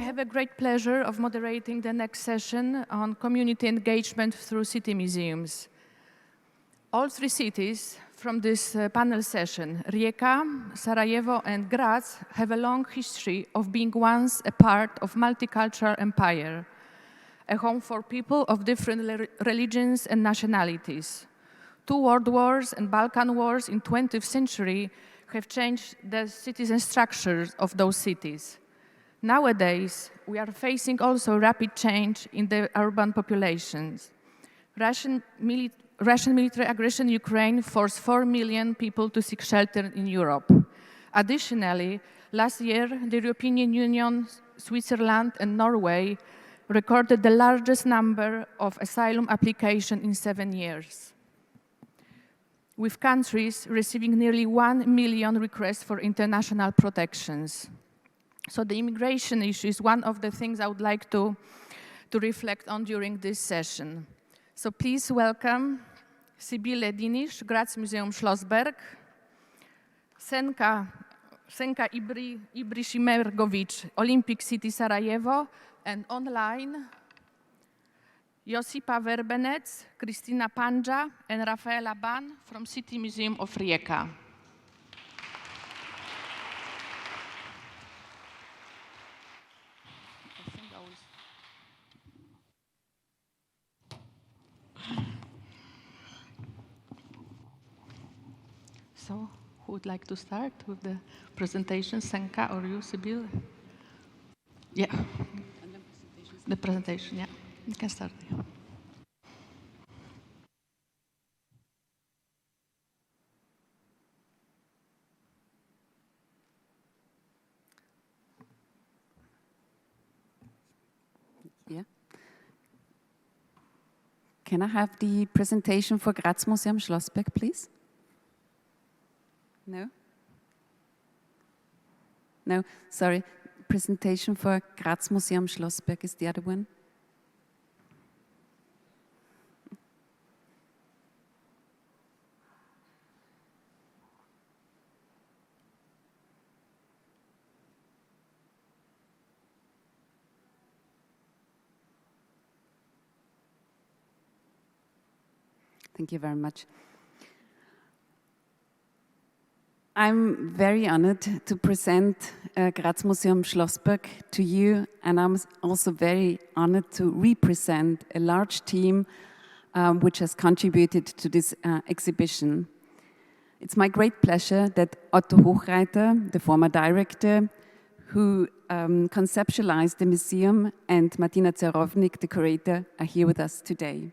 have a great pleasure of moderating the next session on community engagement through city museums. All three cities from this panel session, Rijeka, Sarajevo, and Graz, have a long history of being once a part of multicultural empire, a home for people of different religions and nationalities. 2 world wars and Balkan wars in 20th century have changed the cities and structures of those cities. Nowadays, we are facing also rapid change in the urban populations. Russian military aggression in Ukraine forced 4 million people to seek shelter in Europe. Additionally, last year, the European Union, Switzerland, and Norway recorded the largest number of asylum applications in 7 years, with countries receiving nearly 1 million requests for international protections. So the immigration issue is one of the things I would like to reflect on during this session. So please welcome Sybille Dinisz, Graz Museum Schlossberg, Senka Ibrisimergovich, Olympic City Sarajevo, and online, Josipa Verbenec, Kristina Panja, and Rafaela Ban from City Museum of Rijeka. So, who would like to start with the presentation, Senka or you, Sybille? Yeah. The presentation, yeah. You can start. Yeah. Can I have the presentation for Graz Museum Schlossberg, please? No? No, sorry. Presentation for Graz Museum Schlossberg is the other one. Thank you very much. I'm very honored to present Graz Museum Schlossberg to you, and I'm also very honored to represent a large team which has contributed to this exhibition. It's my great pleasure that Otto Hochreiter, the former director, who conceptualized the museum, and Martina Zerovnik, the curator, are here with us today.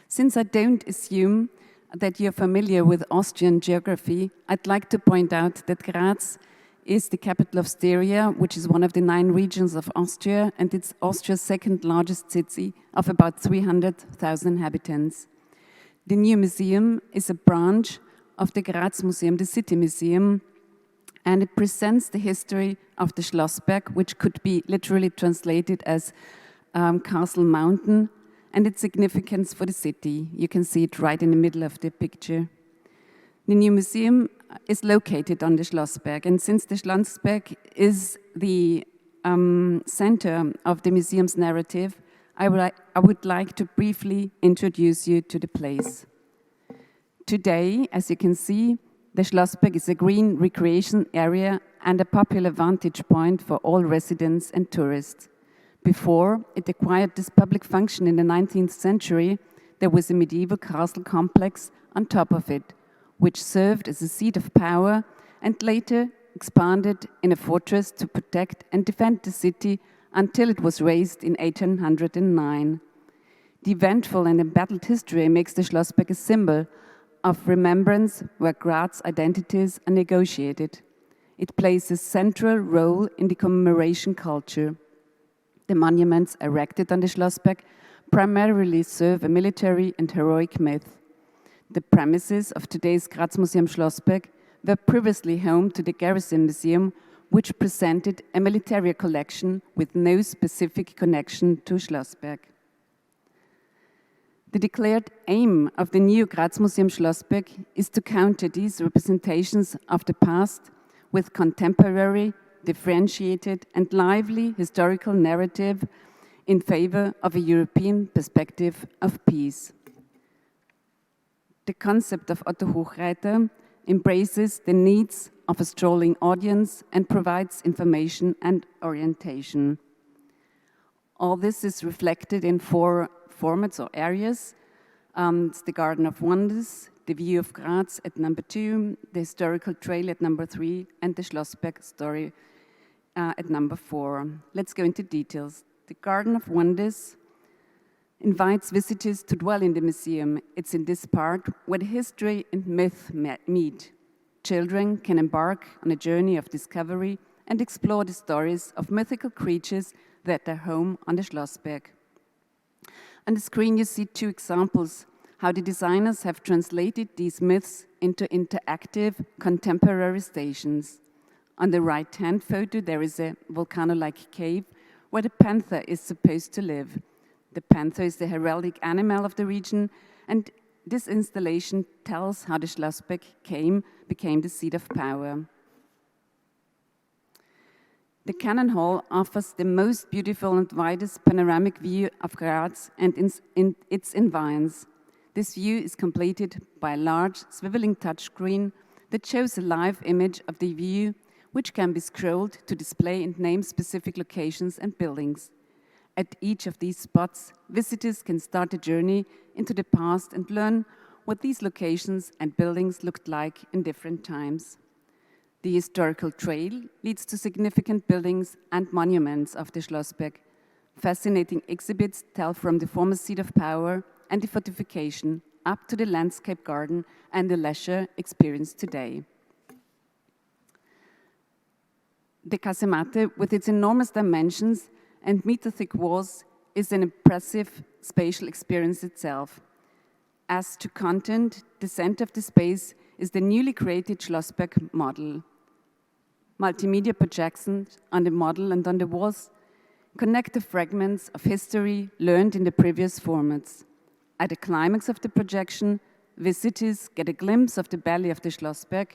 Since I don't assume that you're familiar with Austrian geography, I'd like to point out that Graz is the capital of Styria, which is one of the 9 regions of Austria, and it's Austria's second largest city of about 300,000 inhabitants. The new museum is a branch of the Graz Museum, the City Museum, and it presents the history of the Schlossberg, which could be literally translated as Castle Mountain, and its significance for the city. You can see it right in the middle of the picture. The new museum is located on the Schlossberg, and since the Schlossberg is the center of the museum's narrative, I would like to briefly introduce you to the place. Today, as you can see, the Schlossberg is a green recreation area and a popular vantage point for all residents and tourists. Before it acquired this public function in the 19th century, there was a medieval castle complex on top of it, which served as a seat of power and later expanded in a fortress to protect and defend the city until it was razed in 1809. The eventful and embattled history makes the Schlossberg a symbol of remembrance where Graz identities are negotiated. It plays a central role in the commemoration culture. The monuments erected on the Schlossberg primarily serve a military and heroic myth. The premises of today's Graz Museum Schlossberg were previously home to the Garrison Museum, which presented a military collection with no specific connection to Schlossberg. The declared aim of the new Graz Museum Schlossberg is to counter these representations of the past with contemporary, differentiated and lively historical narrative in favor of a European perspective of peace. The concept of Otto Hochreiter embraces the needs of a strolling audience and provides information and orientation. All this is reflected in 4 formats or areas. It's the Garden of Wonders, the View of Graz at number 2, the Historical Trail at number 3, and the Schlossberg Story at number 4. Let's go into details. The Garden of Wonders invites visitors to dwell in the museum. It's in this part where the history and myth meet. Children can embark on a journey of discovery and explore the stories of mythical creatures that are home on the Schlossberg. On the screen you see 2 examples how the designers have translated these myths into interactive contemporary stations. On the right-hand photo there is a volcano-like cave where the panther is supposed to live. The panther is the heraldic animal of the region, and this installation tells how the Schlossberg became the seat of power. The Cannon Hall offers the most beautiful and widest panoramic view of Graz and its environs. This view is completed by a large swiveling touchscreen that shows a live image of the view, which can be scrolled to display and name specific locations and buildings. At each of these spots, visitors can start a journey into the past and learn what these locations and buildings looked like in different times. The historical trail leads to significant buildings and monuments of the Schlossberg. Fascinating exhibits tell from the former seat of power and the fortification up to the landscape garden and the leisure experience today. The Casemate, with its enormous dimensions and meter-thick walls, is an impressive spatial experience itself. As to content, the center of the space is the newly created Schlossberg model. Multimedia projections on the model and on the walls connect the fragments of history learned in the previous formats. At the climax of the projection, visitors get a glimpse of the belly of the Schlossberg,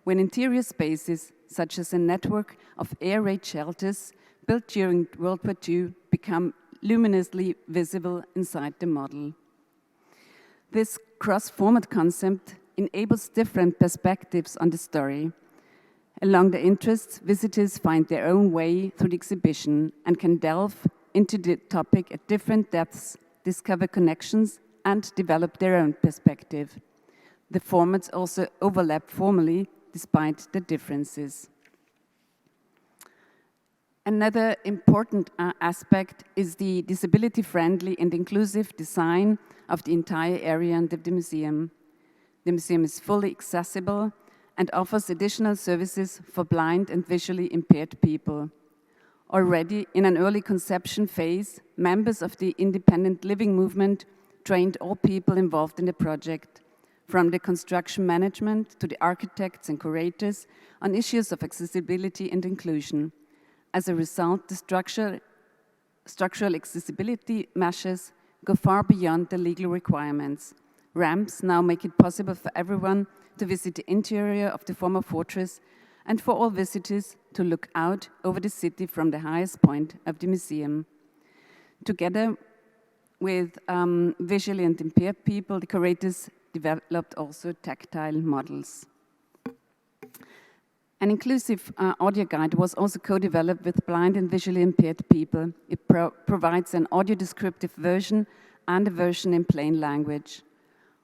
when interior spaces, such as a network of air raid shelters built during World War II, become luminously visible inside the model. This cross-format concept enables different perspectives on the story. Along the interests, visitors find their own way through the exhibition and can delve into the topic at different depths, discover connections, and develop their own perspective. The formats also overlap formally, despite the differences. Another important aspect is the disability-friendly and inclusive design of the entire area and of the museum. The museum is fully accessible and offers additional services for blind and visually impaired people. Already in an early conception phase, members of the independent living movement trained all people involved in the project, from the construction management to the architects and curators, on issues of accessibility and inclusion. As a result, the structural accessibility measures go far beyond the legal requirements. Ramps now make it possible for everyone to visit the interior of the former fortress and for all visitors to look out over the city from the highest point of the museum. Together with visually and impaired people, the curators developed also tactile models. An inclusive audio guide was also co-developed with blind and visually impaired people. It provides an audio descriptive version and a version in plain language.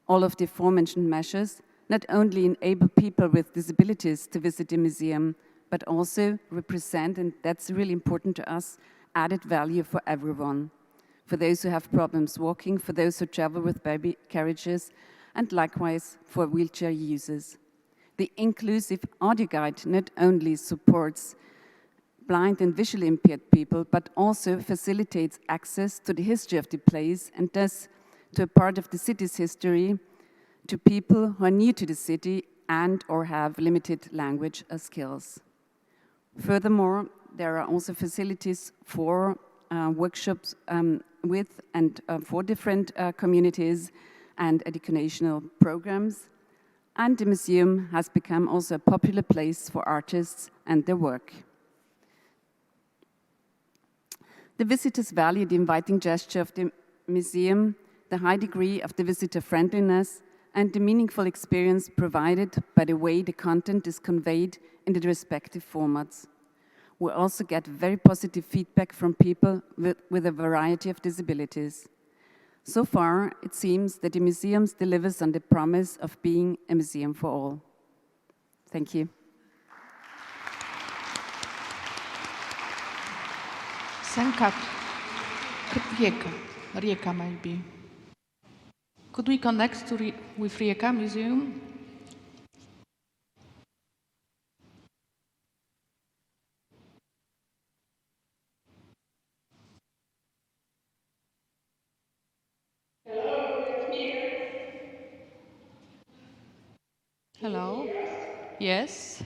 All of the aforementioned measures not only enable people with disabilities to visit the museum, but also represent, and that's really important to us, added value for everyone. For those who have problems walking, for those who travel with baby carriages, and likewise for wheelchair users. The inclusive audio guide not only supports blind and visually impaired people, but also facilitates access to the history of the place and thus to a part of the city's history to people who are new to the city and or have limited language skills. Furthermore, there are also facilities for workshops with and for different communities and educational programs. And the museum has become also a popular place for artists and their work. The visitors value the inviting gesture of the museum, the high degree of the visitor friendliness, and the meaningful experience provided by the way the content is conveyed in the respective formats. We also get very positive feedback from people with a variety of disabilities. So far, it seems that the museum delivers on the promise of being a museum for all. Thank you. Senka, Rijeka maybe. Could we connect with Rijeka Museum? Hello, we are here. Hello. Can you hear us? Yes.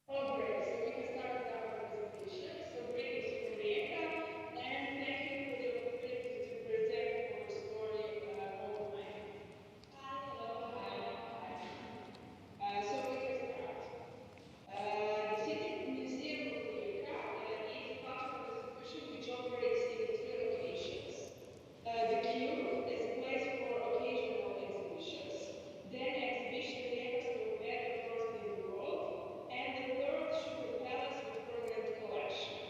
Oh, great. So we can start with our presentation. So greetings from Rijeka, and thank you for the opportunity to present our story online. Hi, hello, hi, hi. So we can start. The City Museum of Rijeka is a cultural institution which operates in three locations. The Cube as a place for occasional exhibitions, then exhibition Rijeka Stope, the first in the world, and the third Sugar Palace with permanent collection.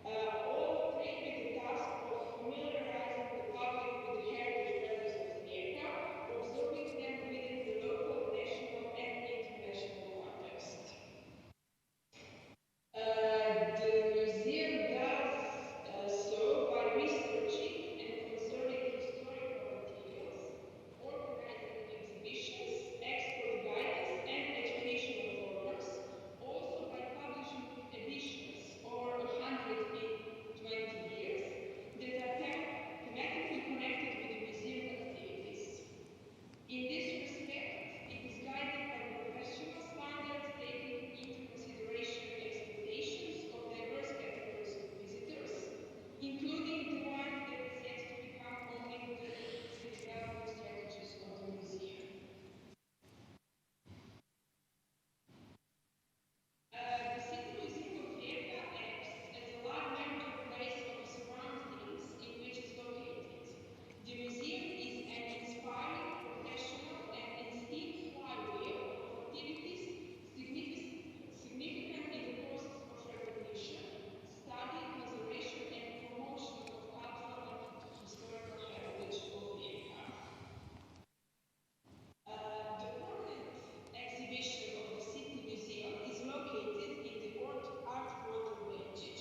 All three with the task of familiarizing the public with the heritage values of Rijeka, observing them within the local, national and international context. The museum does so by researching and conserving historical materials, organizing exhibitions, expert guidance, and educational programs, also by publishing editions or 100 in 20 years that are thematically connected with the museum activities. In this respect, it is guided by professional standards taking into consideration expectations of diverse categories of visitors, including the one that sets to become owning the development strategies of the museum. The City Museum of Rijeka acts as a large member place of the surroundings in which it's located. The museum is an inspiring, professional, and instinct flywheel of activities significant in the process of recognition, study, conservation, and promotion of cultural and historical heritage of Rijeka. The permanent exhibition of the City Museum is located in the Art Quarter Benčić,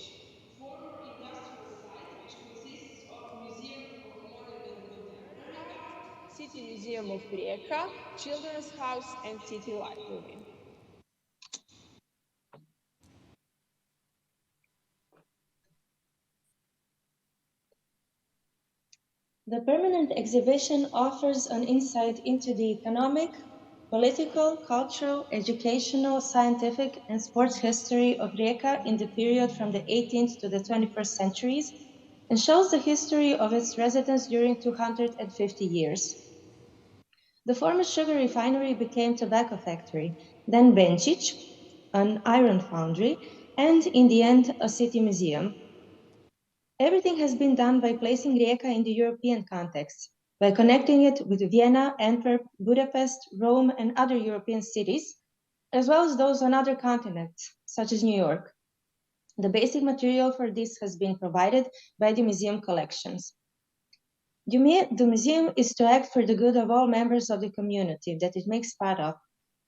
former industrial site which consists of Museum of Modern and Contemporary Art, City Museum of Rijeka, Children's House and City Library. The permanent exhibition offers an insight into the economic, political, cultural, educational, scientific, and sports history of Rijeka in the period from the 18th to the 21st centuries and shows the history of its residents during 250 years. The former sugar refinery became tobacco factory, then Benčić, an iron foundry, and in the end, a city museum. Everything has been done by placing Rijeka in the European context, by connecting it with Vienna, Antwerp, Budapest, Rome, and other European cities, as well as those on other continents, such as New York. The basic material for this has been provided by the museum collections. The museum is to act for the good of all members of the community that it makes part of,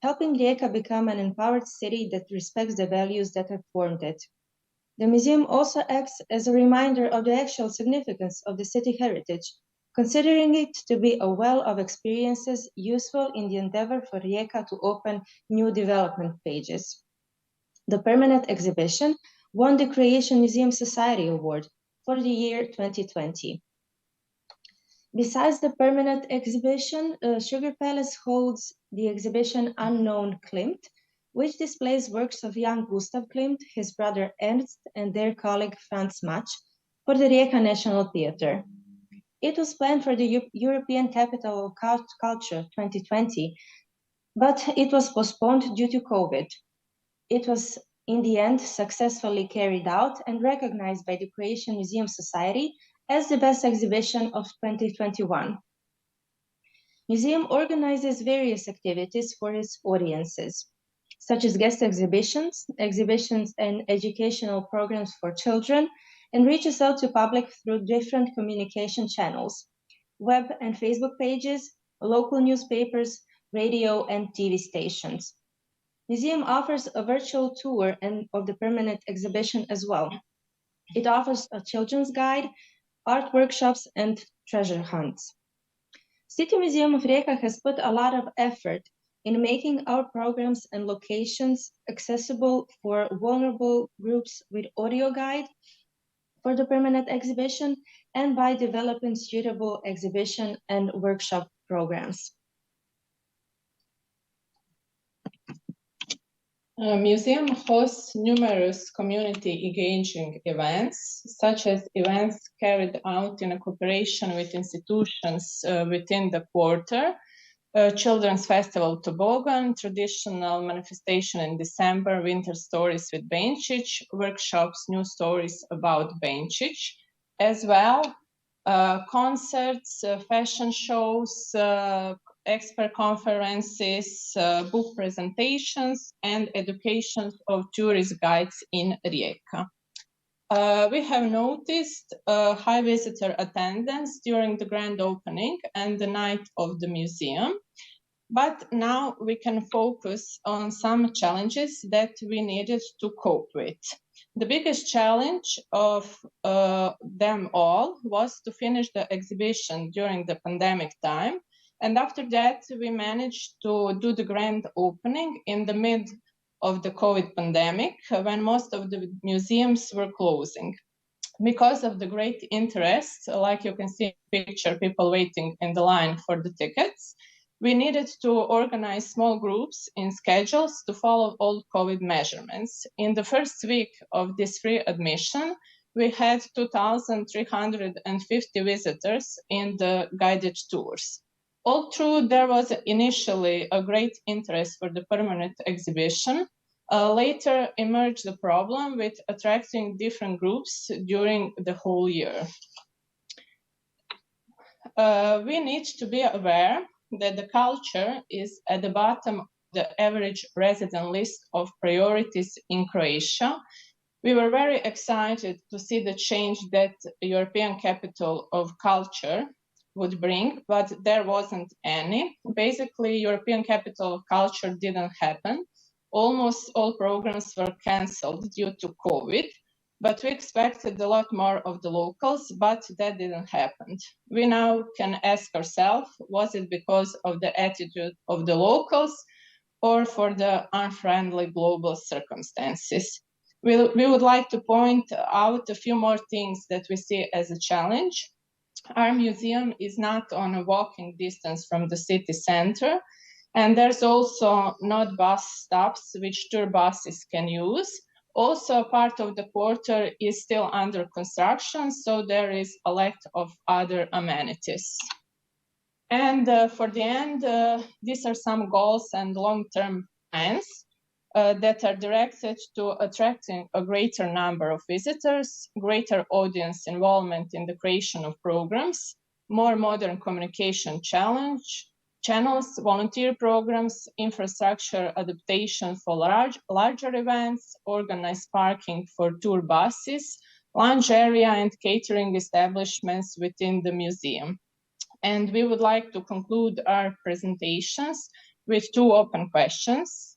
helping Rijeka become an empowered city that respects the values that have formed it. The museum also acts as a reminder of the actual significance of the city heritage, considering it to be a well of experiences useful in the endeavor for Rijeka to open new development pages. The permanent exhibition won the Croatian Museum Society Award for the year 2020. Besides the permanent exhibition, Sugar Palace holds the exhibition Unknown Klimt, which displays works of young Gustav Klimt, his brother Ernst, and their colleague Franz Mach for the Rijeka National Theatre. It was planned for the European Capital of Culture 2020, but it was postponed due to COVID. It was in the end successfully carried out and recognized by the Croatian Museum Society as the best exhibition of 2021. Museum organizes various activities for its audiences, such as guest exhibitions, exhibitions and educational programs for children, and reaches out to public through different communication channels, web and Facebook pages, local newspapers, radio and TV stations. Museum offers a virtual tour of the permanent exhibition as well. It offers a children's guide, art workshops, and treasure hunts. City Museum of Rijeka has put a lot of effort in making our programs and locations accessible for vulnerable groups with audio guide for the permanent exhibition and by developing suitable exhibition and workshop programs. Museum hosts numerous community engaging events, such as events carried out in a cooperation with institutions within the quarter, Children's Festival Toboggan, traditional manifestation in December, Winter Stories with Benčić, workshops, new stories about Benčić, as well concerts, fashion shows, expert conferences, book presentations, and education of tourist guides in Rijeka. We have noticed high visitor attendance during the grand opening and the night of the museum, but now we can focus on some challenges that we needed to cope with. The biggest challenge of them all was to finish the exhibition during the pandemic time. And after that, we managed to do the grand opening in the mid of the COVID pandemic, when most of the museums were closing. Because of the great interest, like you can see in the picture, people waiting in the line for the tickets, we needed to organize small groups in schedules to follow all COVID measurements. In the first week of this free admission, we had 2,350 visitors in the guided tours. Although there was initially a great interest for the permanent exhibition, later emerged the problem with attracting different groups during the whole year. We need to be aware that the culture is at the bottom of the average resident list of priorities in Croatia. We were very excited to see the change that European Capital of Culture would bring, but there wasn't any. Basically, European Capital of Culture didn't happen. Almost all programs were cancelled due to COVID, but we expected a lot more of the locals, but that didn't happen. We now can ask ourselves, was it because of the attitude of the locals or for the unfriendly global circumstances? We would like to point out a few more things that we see as a challenge. Our museum is not on a walking distance from the city center, and there's also not bus stops which tour buses can use. Also, part of the quarter is still under construction, so there is a lack of other amenities. And for the end, these are some goals and long-term plans that are directed to attracting a greater number of visitors, greater audience involvement in the creation of programs, more modern communication channels, volunteer programs, infrastructure adaptation for larger events, organized parking for tour buses, lounge area and catering establishments within the museum. And we would like to conclude our presentations with two open questions.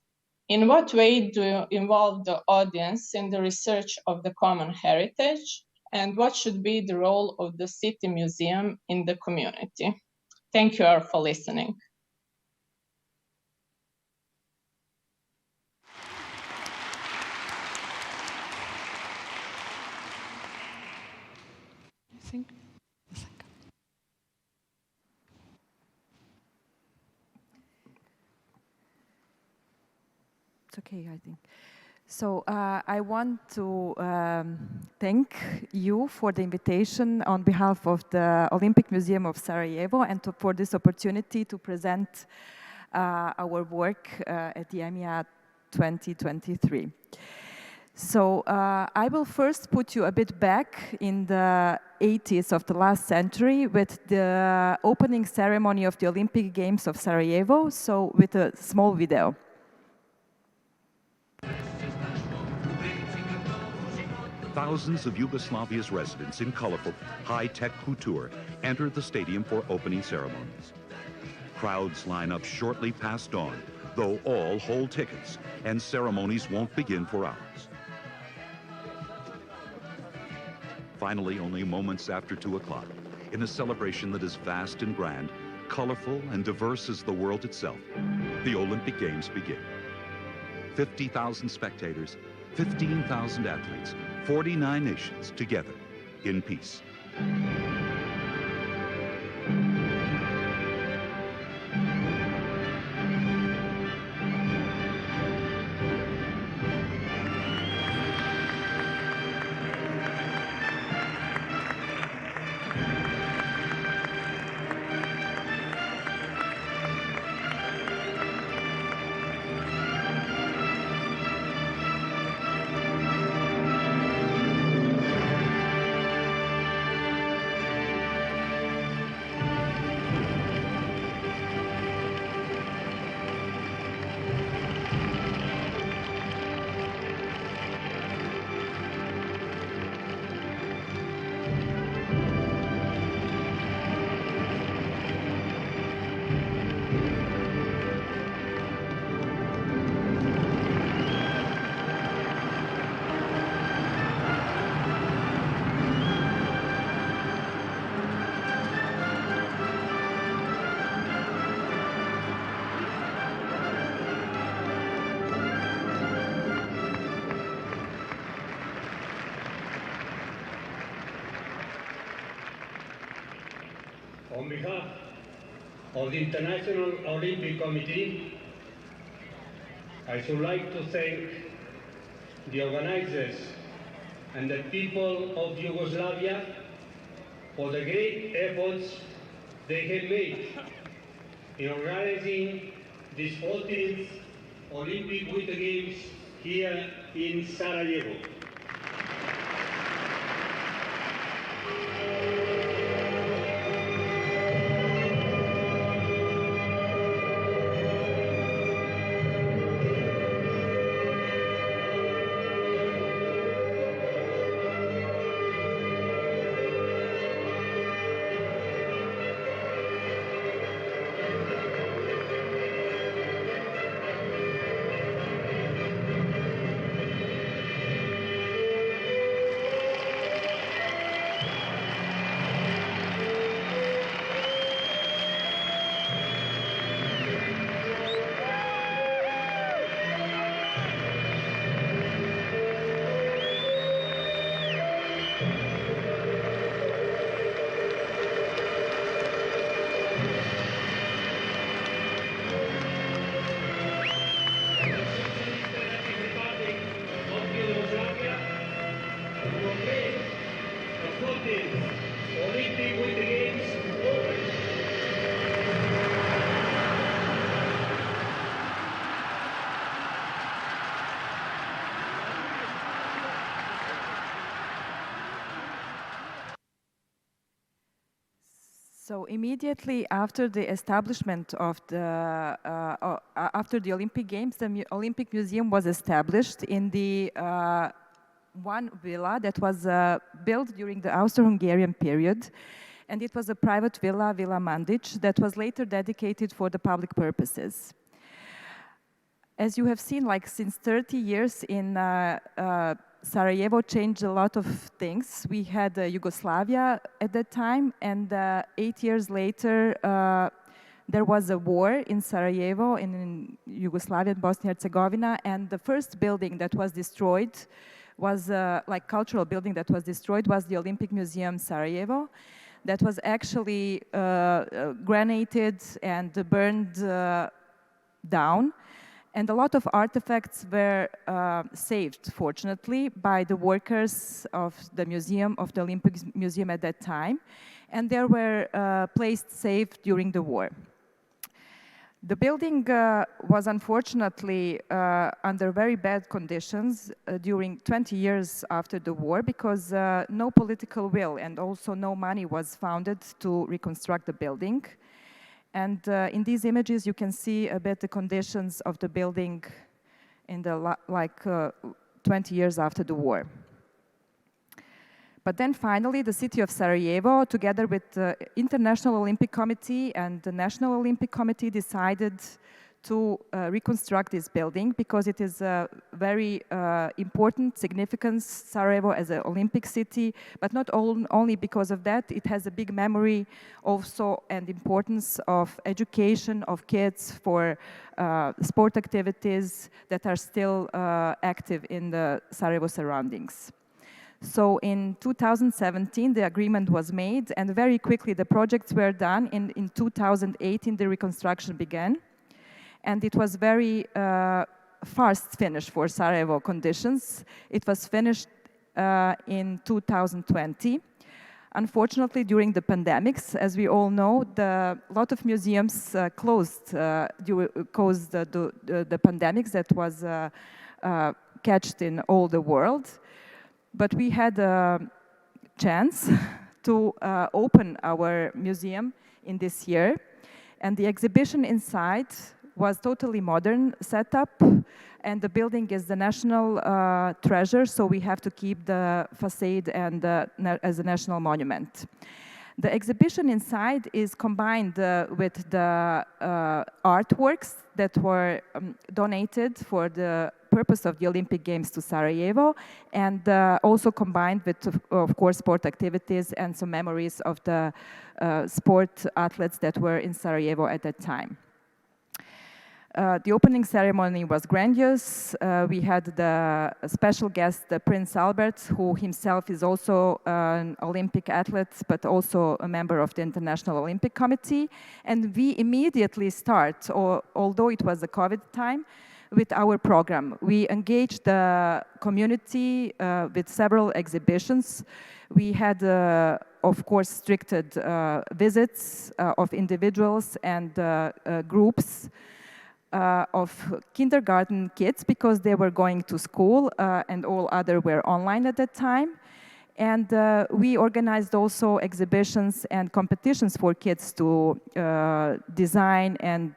In what way do you involve the audience in the research of the common heritage? And what should be the role of the City Museum in the community? Thank you all for listening. It's okay, I think. So I want to thank you for the invitation on behalf of the Olympic Museum of Sarajevo and for this opportunity to present our work at the EMYA 2023. So I will first put you a bit back in the 80s of the last century with the opening ceremony of the Olympic Games of Sarajevo, so with a small video. Thousands of Yugoslavia's residents in colorful, high-tech couture enter the stadium for opening ceremonies. Crowds line up shortly past dawn, though all hold tickets, and ceremonies won't begin for hours. Finally, only moments after 2 o'clock, in a celebration that is vast and grand, colorful and diverse as the world itself, the Olympic Games begin. 50,000 spectators, 15,000 athletes, 49 nations together in peace. On behalf of the International Olympic Committee, I should like to thank the organizers and the people of Yugoslavia for the great efforts they have made in organizing this 14th Olympic Winter Games here in Sarajevo. So immediately after the establishment of after the Olympic Games, the Olympic Museum was established in the one villa that was built during the Austro-Hungarian period. And it was a private villa, Villa Mandic, that was later dedicated for the public purposes. As you have seen, like since 30 years in Sarajevo changed a lot of things. We had Yugoslavia at that time, and 8 years later, there was a war in Sarajevo, in Yugoslavia and Bosnia and Herzegovina, and the first building that was destroyed was, like cultural building that was destroyed, was the Olympic Museum Sarajevo. That was actually granulated and burned down. And a lot of artifacts were saved, fortunately, by the workers of the museum, of the Olympic Museum at that time. And they were placed safe during the war. The building was unfortunately under very bad conditions during 20 years after the war because no political will and also no money was founded to reconstruct the building. And in these images you can see a bit the conditions of the building in the 20 years after the war. But then finally, the city of Sarajevo, together with the International Olympic Committee and the National Olympic Committee, decided to reconstruct this building because it is a very important significance, Sarajevo as an Olympic city, but not only because of that, it has a big memory also and importance of education of kids for sport activities that are still active in the Sarajevo surroundings. So in 2017, the agreement was made, and very quickly the projects were done. In 2018, the reconstruction began, and it was very fast finished for Sarajevo conditions. It was finished in 2020. Unfortunately, during the pandemics, as we all know, a lot of museums closed caused the pandemics that was catched in all the world. But we had a chance to open our museum in this year. And the exhibition inside was totally modern setup. And the building is the national treasure, so we have to keep the facade and as a national monument. The exhibition inside is combined with the artworks that were donated for the purpose of the Olympic Games to Sarajevo, and also combined with, of course, sport activities and some memories of the sport athletes that were in Sarajevo at that time. The opening ceremony was grandiose. We had the special guest, Prince Albert, who himself is also an Olympic athlete, but also a member of the International Olympic Committee. And we immediately start, although it was a COVID time, with our program. We engaged the community with several exhibitions. We had, of course, restricted visits of individuals and groups of kindergarten kids because they were going to school and all other were online at that time. And we organized also exhibitions and competitions for kids to design and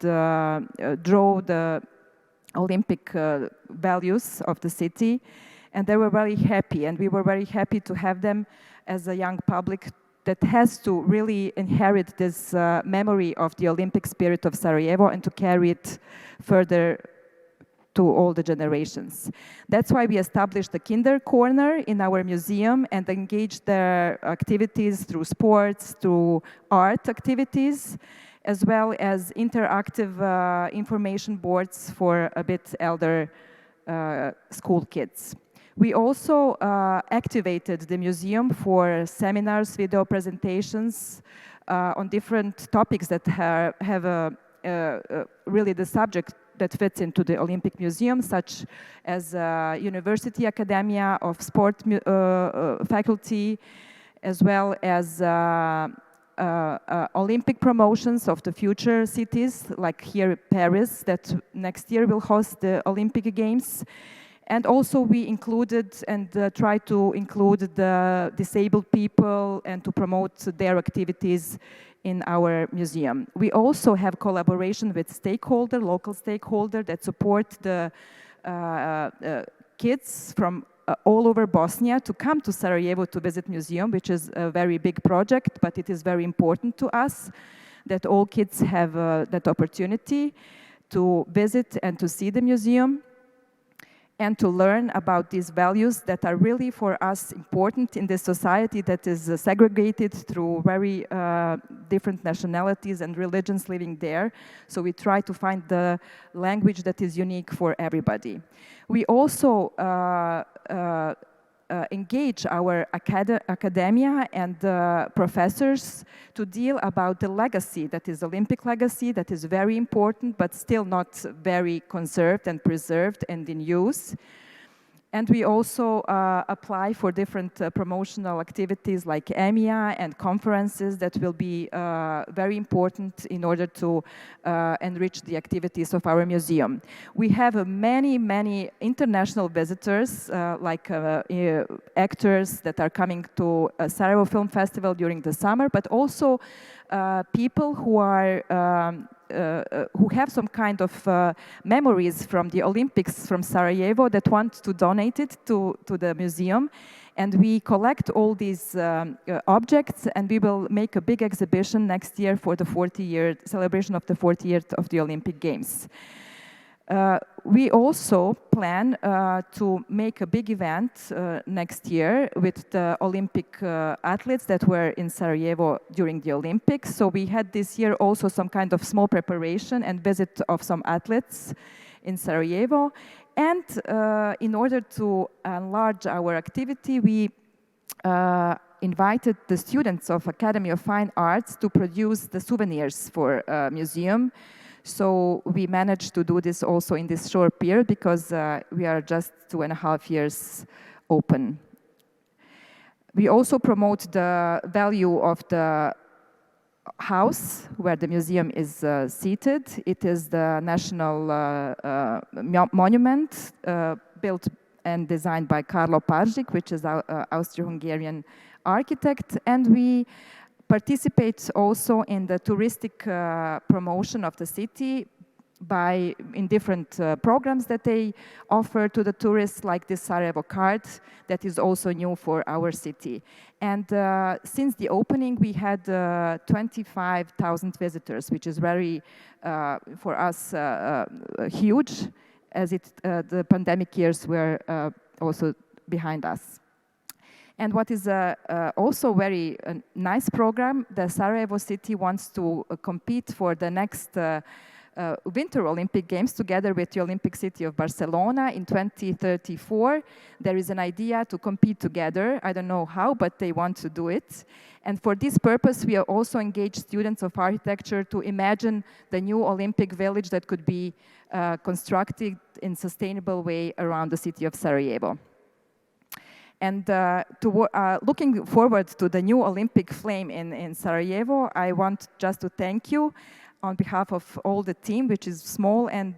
draw the Olympic values of the city, and they were very happy, and we were very happy to have them as a young public that has to really inherit this memory of the Olympic spirit of Sarajevo and to carry it further to all the generations. That's why we established the Kinder Corner in our museum and engaged their activities through sports, through art activities, as well as interactive information boards for a bit elder school kids. We also activated the museum for seminars, video presentations on different topics that have really the subject that fits into the Olympic Museum, such as University Academia of Sport faculty, as well as Olympic promotions of the future cities, like here Paris, that next year will host the Olympic Games. And also we included and tried to include the disabled people and to promote their activities in our museum. We also have collaboration with local stakeholders that support the kids from all over Bosnia to come to Sarajevo to visit museum, which is a very big project, but it is very important to us that all kids have that opportunity to visit and to see the museum and to learn about these values that are really for us important in this society that is segregated through very different nationalities and religions living there. So we try to find the language that is unique for everybody. We also engage our academia and professors to deal about the legacy that is Olympic legacy that is very important but still not very conserved and preserved and in use. And we also apply for different promotional activities like EMYA and conferences that will be very important in order to enrich the activities of our museum. We have many international visitors, like actors that are coming to Sarajevo Film Festival during the summer, but also people who are who have some kind of memories from the Olympics from Sarajevo that want to donate it to the museum. And we collect all these objects, and we will make a big exhibition next year for the 40-year celebration of the 40th of the Olympic Games. We also plan to make a big event next year with the Olympic athletes that were in Sarajevo during the Olympics. So we had this year also some kind of small preparation and visit of some athletes in Sarajevo. And in order to enlarge our activity, we invited the students of Academy of Fine Arts to produce the souvenirs for museum. So we managed to do this also in this short period because we are just 2.5 years open. We also promote the value of the house where the museum is seated. It is the national monument built and designed by Karlo Paržik, which is our Austro-Hungarian architect, and we participate also in the touristic promotion of the city in different programs that they offer to the tourists, like this Sarajevo card that is also new for our city. And since the opening, we had 25,000 visitors, which is very, for us, huge, as the pandemic years were also behind us. And what is also very nice program, the Sarajevo city wants to compete for the next Winter Olympic Games together with the Olympic city of Barcelona in 2034. There is an idea to compete together. I don't know how, but they want to do it. And for this purpose, we are also engaged students of architecture to imagine the new Olympic village that could be constructed in a sustainable way around the city of Sarajevo. And looking forward to the new Olympic flame in Sarajevo, I want just to thank you on behalf of all the team, which is small and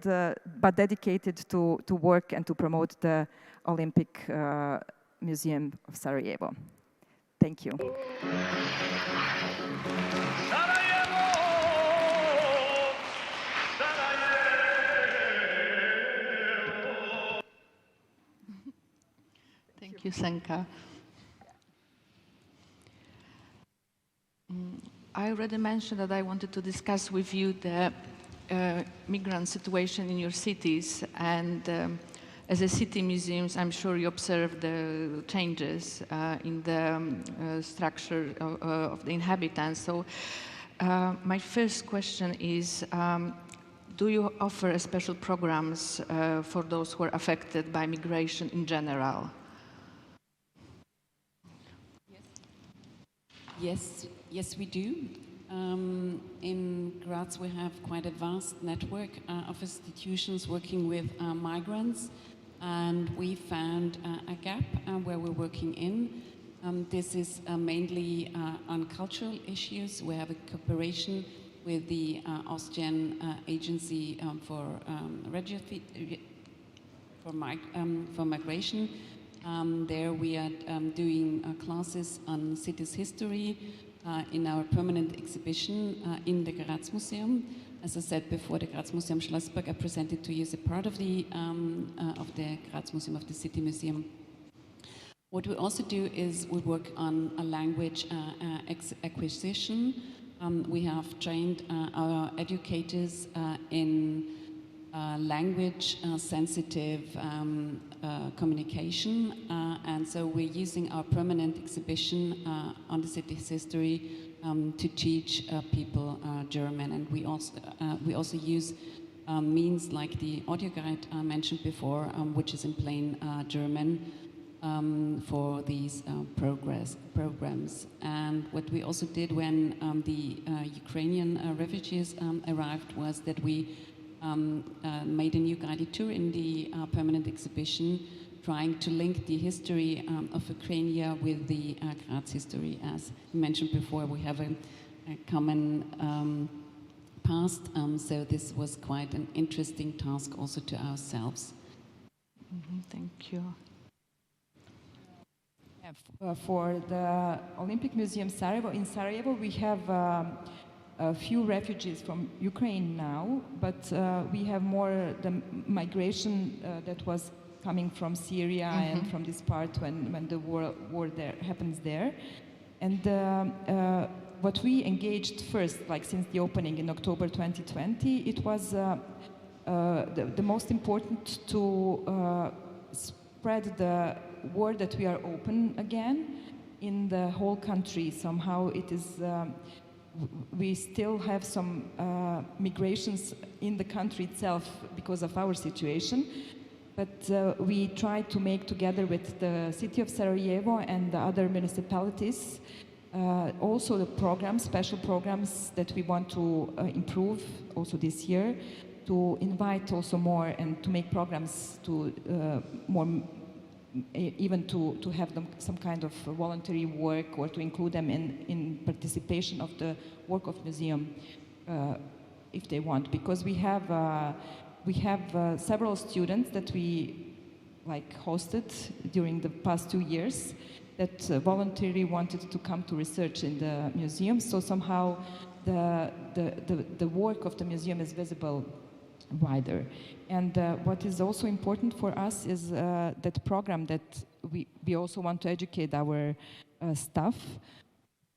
but dedicated to work and to promote the Olympic Museum of Sarajevo. Thank you. Thank you, Senka. I already mentioned that I wanted to discuss with you the migrant situation in your cities, and as a city museums, I'm sure you observe the changes in the structure of the inhabitants. So my first question is, do you offer special programs for those who are affected by migration in general? Yes, we do. In Graz, we have quite a vast network of institutions working with migrants, and we found a gap where we're working in. This is mainly on cultural issues. We have a cooperation with the Austrian Agency for Migration. There we are doing classes on cities history in our permanent exhibition in the Graz Museum. As I said before, the Graz Museum Schlossberg I presented to you as a part of the Graz Museum, of the City Museum. What we also do is we work on a language acquisition. We have trained our educators in language sensitive communication, and so we're using our permanent exhibition on the city's history to teach people German, and we also use means like the audio guide I mentioned before, which is in plain German for these programs. And what we also did when the Ukrainian refugees arrived was that we made a new guided tour in the permanent exhibition trying to link the history of Ukraine with the Graz history. As mentioned before, we have a common past, so this was quite an interesting task also to ourselves. Thank you. For the Olympic Museum Sarajevo, in Sarajevo we have a few refugees from Ukraine now, but we have more the migration that was coming from Syria and from this part when the war there happens there. And what we engaged first, like since the opening in October 2020, it was the most important to spread the word that we are open again in the whole country. Somehow it is, we still have some migrations in the country itself because of our situation. But we try to make together with the city of Sarajevo and the other municipalities also the programs, special programs that we want to improve also this year, to invite also more and to make programs to more, even to have them some kind of voluntary work or to include them in participation of the work of museum if they want, because we have several students that we hosted during the past 2 years that voluntarily wanted to come to research in the museum. So somehow the work of the museum is visible wider. And what is also important for us is that program that we also want to educate our staff,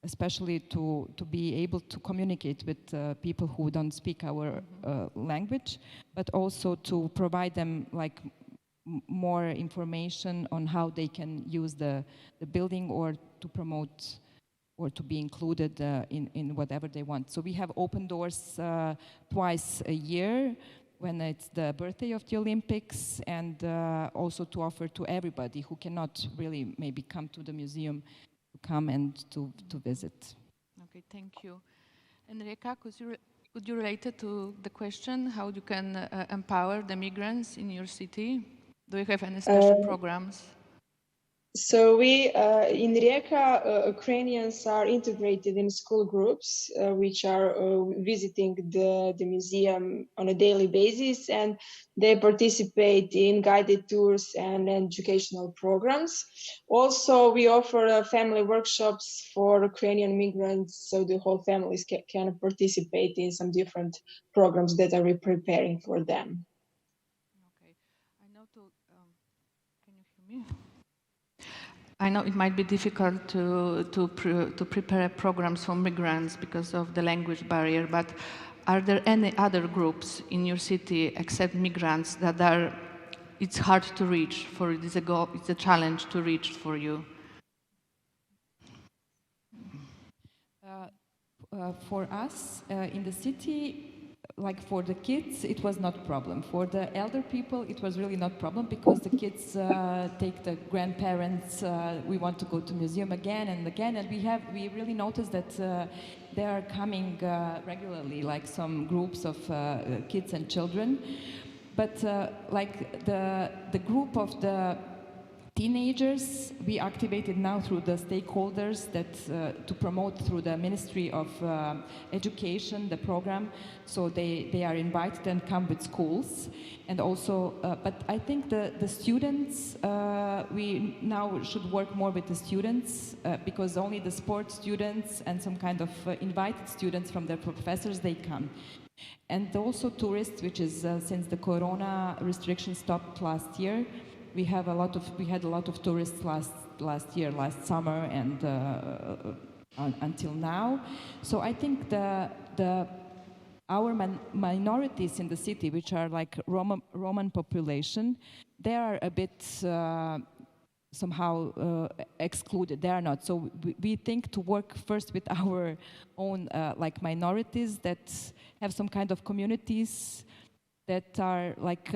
especially to be able to communicate with people who don't speak our language, but also to provide them more information on how they can use the building or to promote or to be included in whatever they want. So we have open doors twice a year when it's the birthday of the Olympics, and also to offer to everybody who cannot really maybe come to the museum to come and to visit. Okay, thank you. Enrica, could you relate it to the question how you can empower the migrants in your city? Do you have any special programs? So we, in Rijeka, Ukrainians are integrated in school groups, which are visiting the museum on a daily basis, and they participate in guided tours and educational programs. Also, we offer family workshops for Ukrainian migrants, so the whole families can participate in some different programs that are we preparing for them. Okay, I know can you hear me? I know it might be difficult to prepare programs for migrants because of the language barrier, but are there any other groups in your city except migrants that it's hard to reach for it's a challenge to reach for you? For us in the city, like for the kids, it was not a problem. For the elder people, it was really not a problem because the kids take the grandparents. We want to go to museum again and again, and we really noticed that they are coming regularly, like some groups of kids and children. But like the group of the teenagers, we activated now through the stakeholders that to promote through the Ministry of Education, the program, so they are invited and come with schools. And also, but I think the students, we now should work more with the students because only the sports students and some kind of invited students from their professors, they come. And also tourists, which is since the corona restrictions stopped last year, we had a lot of tourists last year, last summer, and until now. So I think our minorities in the city, which are like Roman population, they are a bit somehow excluded. They are not. So we think to work first with our own like minorities that have some kind of communities that are like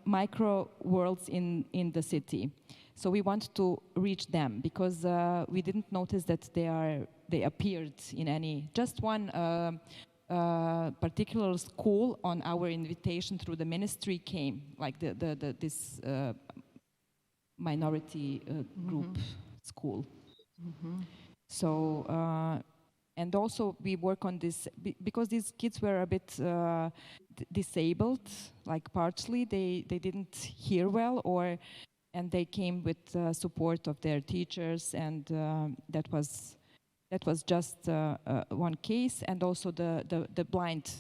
micro worlds in the city. So we want to reach them because we didn't notice that they appeared in any, just one particular school on our invitation through the ministry came, like this minority group school. So, and also we work on this, because these kids were a bit disabled, like partially, they didn't hear well, and they came with support of their teachers, and that was just one case, and also the blind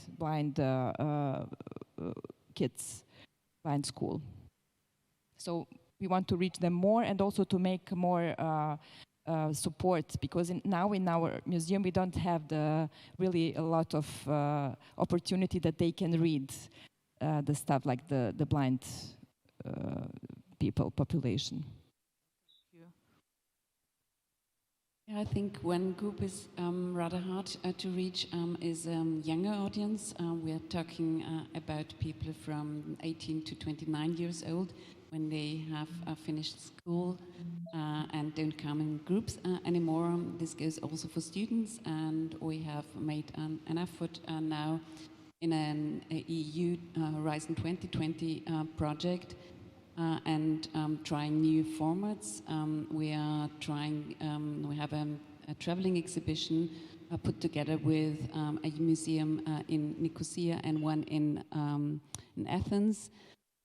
kids, blind school. So we want to reach them more, and also to make more support, because now in our museum we don't have really a lot of opportunity that they can read the stuff like the blind people population. I think one group is rather hard to reach is younger audience. We are talking about people from 18 to 29 years old, when they have finished school and don't come in groups anymore. This goes also for students, and we have made an effort now in an EU Horizon 2020 project, and trying new formats. We are trying, we have a traveling exhibition put together with a museum in Nicosia and one in Athens.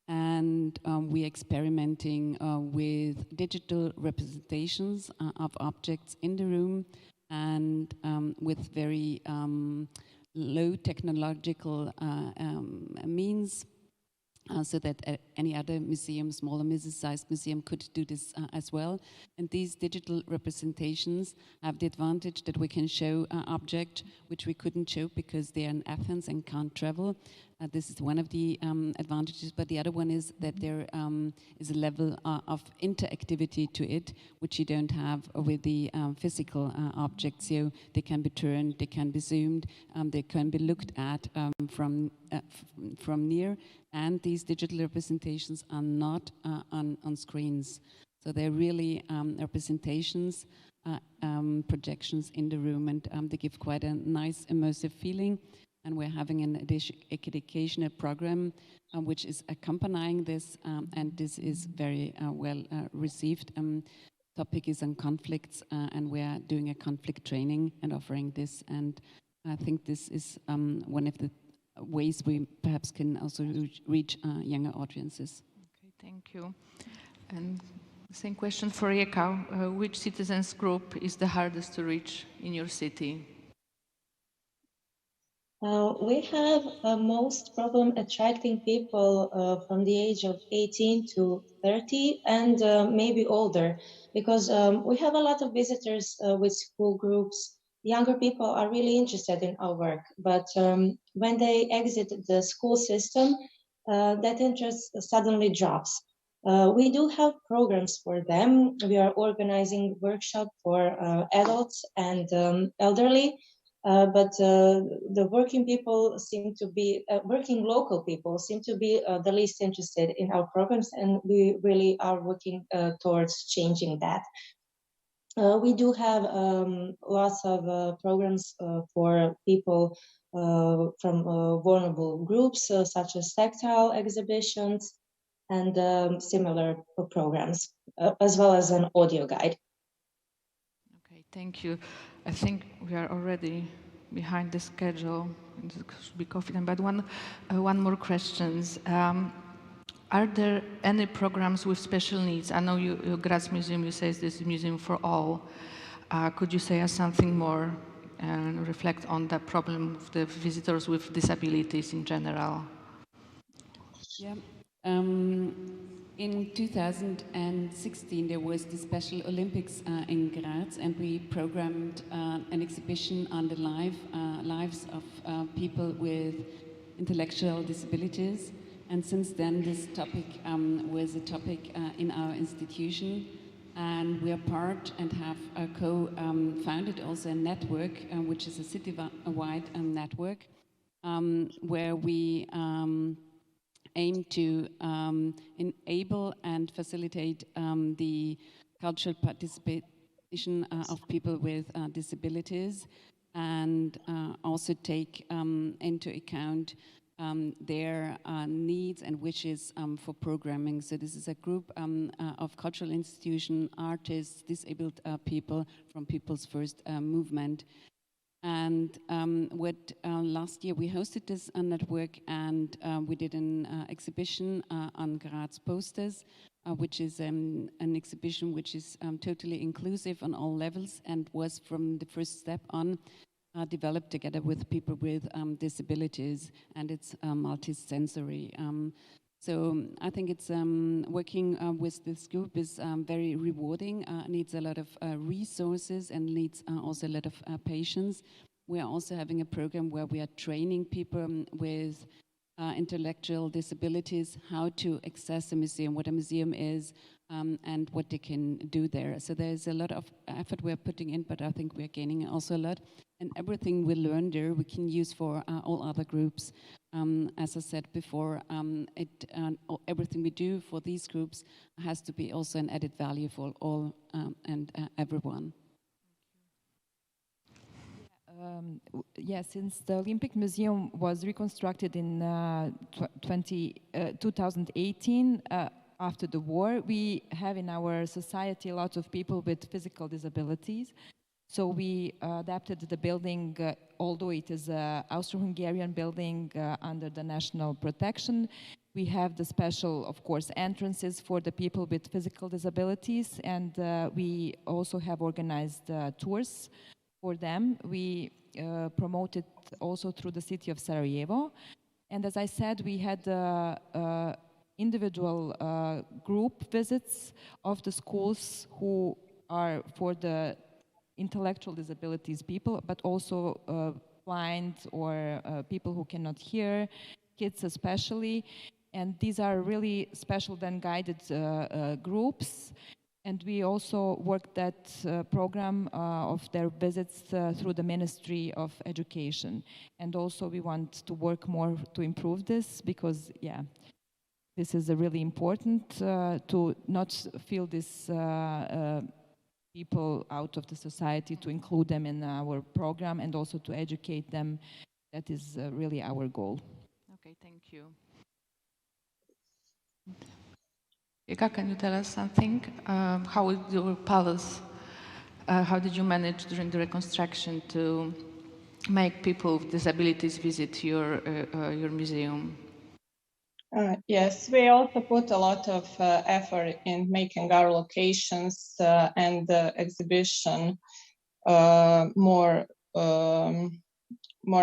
And we're experimenting with digital representations of objects in the room, and with very low technological means, so that any other museum, small or mid-sized museum, could do this as well. And these digital representations have the advantage that we can show an object which we couldn't show because they are in Athens and can't travel. This is one of the advantages, but the other one is that there is a level of interactivity to it, which you don't have with the physical objects. So they can be turned, they can be zoomed, they can be looked at from near, and these digital representations are not on screens. So they're really representations, projections in the room, and they give quite a nice immersive feeling. And we're having an educational program which is accompanying this, and this is very well received. Topic is on conflicts, and we are doing a conflict training and offering this. And I think this is one of the ways we perhaps can also reach younger audiences. Okay, thank you. And same question for Rijeka. Which citizens group is the hardest to reach in your city? We have most problem attracting people from the age of 18 to 30 and maybe older, because we have a lot of visitors with school groups. Younger people are really interested in our work, but when they exit the school system, that interest suddenly drops. We do have programs for them. We are organizing workshops for adults and elderly. But the working people seem to be, working local people seem to be the least interested in our programs, and we really are working towards changing that. We do have lots of programs for people from vulnerable groups, such as tactile exhibitions and similar programs, as well as an audio guide. Okay, thank you. I think we are already behind the schedule. It should be coffee time, but one more questions. Are there any programs with special needs? I know you Graz Museum, you say this is a museum for all. Could you say us something more and reflect on the problem of the visitors with disabilities in general? Yeah. In 2016, there was the Special Olympics in Graz, and we programmed an exhibition on the lives of people with intellectual disabilities. And since then, this topic was a topic in our institution. And we are part and have co-founded also a network, which is a city-wide network, where we aim to enable and facilitate the cultural participation of people with disabilities, and also take into account their needs and wishes for programming. So this is a group of cultural institution, artists, disabled people from People's First Movement. And last year we hosted this network, and we did an exhibition on Graz posters, which is an exhibition which is totally inclusive on all levels and was from the first step on developed together with people with disabilities, and it's multisensory. So I think it's working with this group is very rewarding, needs a lot of resources and needs also a lot of patience. We are also having a program where we are training people with intellectual disabilities how to access a museum, what a museum is, and what they can do there. So there's a lot of effort we're putting in, but I think we're gaining also a lot. And everything we learn there, we can use for all other groups. As I said before, everything we do for these groups has to be also an added value for all and everyone. Since the Olympic Museum was reconstructed in 2018, after the war, we have in our society a lot of people with physical disabilities. So we adapted the building, although it is an Austro-Hungarian building under the national protection. We have the special, of course, entrances for the people with physical disabilities, and we also have organized tours for them. We promote it also through the city of Sarajevo. And as I said, we had individual group visits of the schools who are for the intellectual disabilities people, but also blind or people who cannot hear, kids especially. And these are really special then guided groups. And we also work that program of their visits through the Ministry of Education. And also we want to work more to improve this because, this is really important to not feel this people out of the society, to include them in our program and also to educate them. That is really our goal. Okay, thank you. Ika, can you tell us something? How is your palace? How did you manage during the reconstruction to make people with disabilities visit your museum? Yes, we also put a lot of effort in making our locations and the exhibition more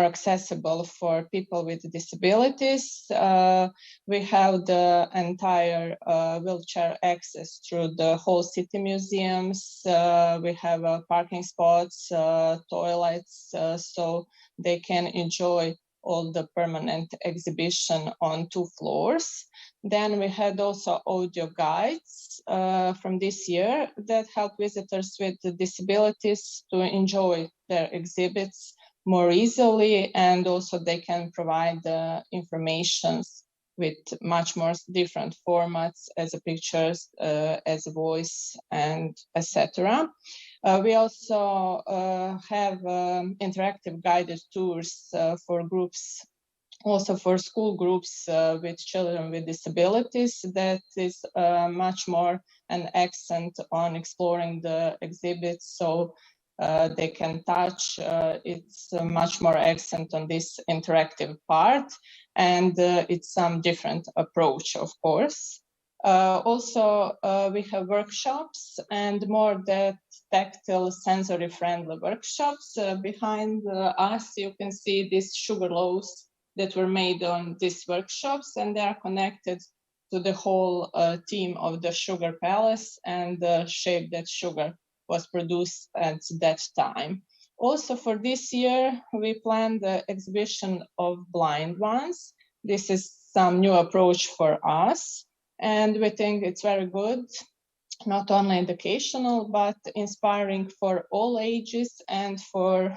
accessible for people with disabilities. We have the entire wheelchair access through the whole city museums. We have parking spots, toilets, so they can enjoy all the permanent exhibition on 2 floors. Then we had also audio guides from this year that help visitors with disabilities to enjoy their exhibits more easily, and also they can provide informations with much more different formats as a pictures, as a voice, and etc. We also have interactive guided tours for groups, also for school groups with children with disabilities. That is much more an accent on exploring the exhibits, so they can touch. It's much more accent on this interactive part, and it's some different approach, of course. Also, we have workshops and more that tactile sensory friendly workshops. Behind us, you can see these sugar loaves that were made on these workshops, and they are connected to the whole team of the Sugar Palace and the shape that sugar was produced at that time. Also for this year, we planned the exhibition of blind ones. This is some new approach for us, and we think it's very good, not only educational, but inspiring for all ages and for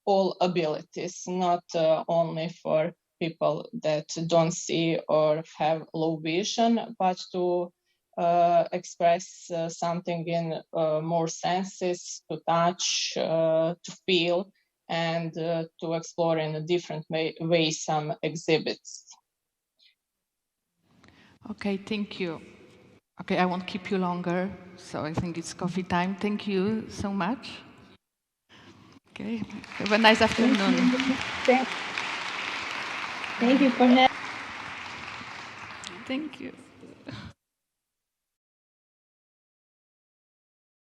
all abilities, not only for people that don't see or have low vision, but to express something in more senses, to touch, to feel, and to explore in a different way some exhibits. Okay, thank you. Okay, I won't keep you longer, so I think it's coffee time. Thank you so much. Okay, have a nice afternoon. Thank you for having. Thank you.